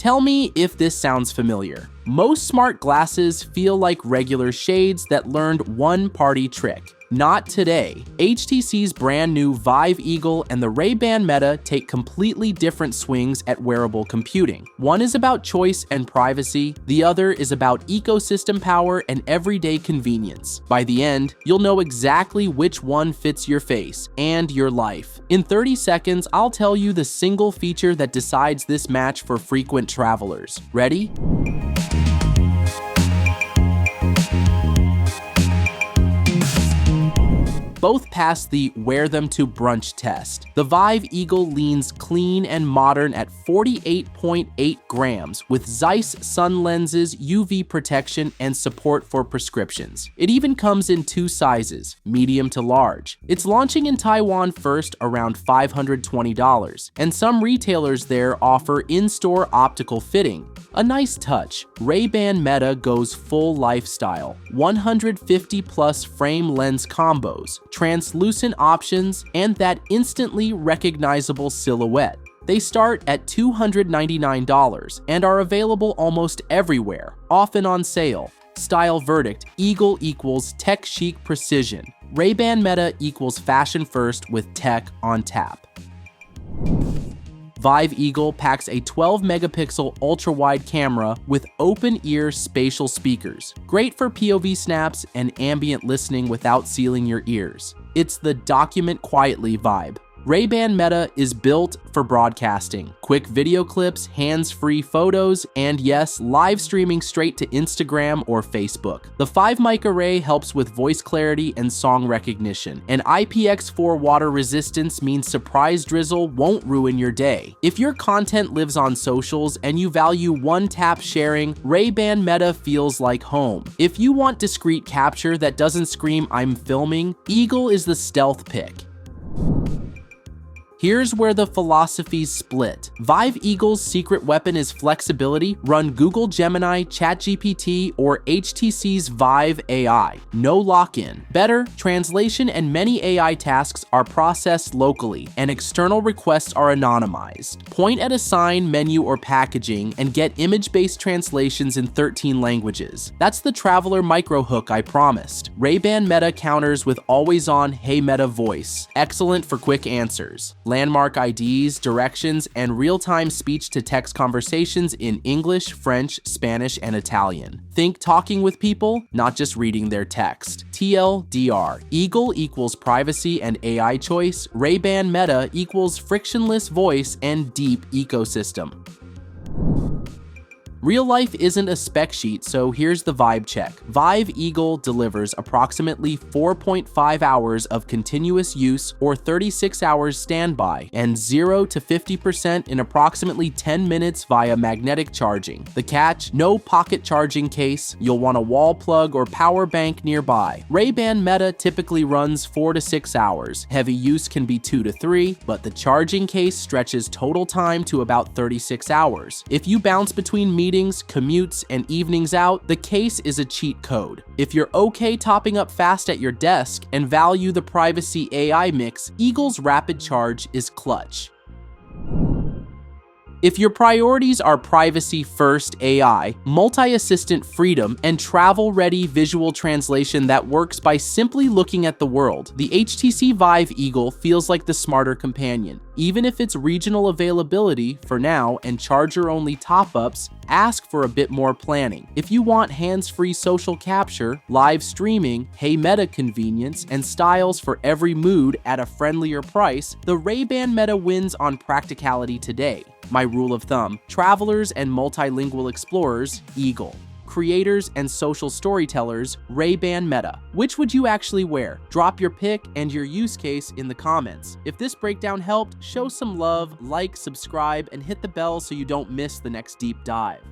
Tell me if this sounds familiar. Most smart glasses feel like regular shades that learned one party trick. Not today. HTC's brand new Vive Eagle and the Ray-Ban Meta take completely different swings at wearable computing. One is about choice and privacy, the other is about ecosystem power and everyday convenience. By the end, you'll know exactly which one fits your face and your life. In 30 seconds, I'll tell you the single feature that decides this match for frequent travelers. Ready? Both pass the wear them to brunch test. The Vive Eagle leans clean and modern at 48.8 grams with Zeiss sun lenses, UV protection, and support for prescriptions. It even comes in two sizes, medium to large. It's launching in Taiwan first around $520, and some retailers there offer in-store optical fitting. A nice touch. Ray-Ban Meta goes full lifestyle. 150 plus frame lens combos, translucent options, and that instantly recognizable silhouette. They start at $299 and are available almost everywhere, often on sale. Style verdict: Eagle equals tech chic precision. Ray-Ban Meta equals fashion first with tech on tap. Vive Eagle packs a 12-megapixel ultra-wide camera with open-ear spatial speakers. Great for POV snaps and ambient listening without sealing your ears. It's the document quietly vibe. Ray-Ban Meta is built for broadcasting. Quick video clips, hands-free photos, and yes, live streaming straight to Instagram or Facebook. The 5-mic array helps with voice clarity and song recognition, and IPX4 water resistance means surprise drizzle won't ruin your day. If your content lives on socials and you value one-tap sharing, Ray-Ban Meta feels like home. If you want discreet capture that doesn't scream "I'm filming," Eagle is the stealth pick. Here's where the philosophies split. Vive Eagle's secret weapon is flexibility. Run Google Gemini, ChatGPT, or HTC's Vive AI. No lock-in. Better, translation and many AI tasks are processed locally, and external requests are anonymized. Point at a sign, menu, or packaging, and get image-based translations in 13 languages. That's the traveler micro-hook I promised. Ray-Ban Meta counters with always-on Hey Meta voice. Excellent for quick answers. Landmark IDs, directions, and real-time speech-to-text conversations in English, French, Spanish, and Italian. Think talking with people, not just reading their text. TLDR. Eagle equals privacy and AI choice. Ray-Ban Meta equals frictionless voice and deep ecosystem. Real life isn't a spec sheet, so here's the vibe check. Vive Eagle delivers approximately 4.5 hours of continuous use or 36 hours standby, and 0 to 50% in approximately 10 minutes via magnetic charging. The catch: no pocket charging case. You'll want a wall plug or power bank nearby. Ray-Ban Meta typically runs 4 to 6 hours. Heavy use can be 2 to 3, but the charging case stretches total time to about 36 hours. If you bounce between meetings, commutes, and evenings out, the case is a cheat code. If you're okay topping up fast at your desk and value the privacy AI mix, Eagle's rapid charge is clutch. If your priorities are privacy-first AI, multi-assistant freedom, and travel-ready visual translation that works by simply looking at the world, the HTC Vive Eagle feels like the smarter companion. Even if it's regional availability for now and charger-only top-ups, ask for a bit more planning. If you want hands-free social capture, live streaming, Hey Meta convenience, and styles for every mood at a friendlier price, the Ray-Ban Meta wins on practicality today. My rule of thumb: travelers and multilingual explorers, Eagle. Creators and social storytellers, Ray-Ban Meta. Which would you actually wear? Drop your pick and your use case in the comments. If this breakdown helped, show some love, like, subscribe, and hit the bell so you don't miss the next deep dive.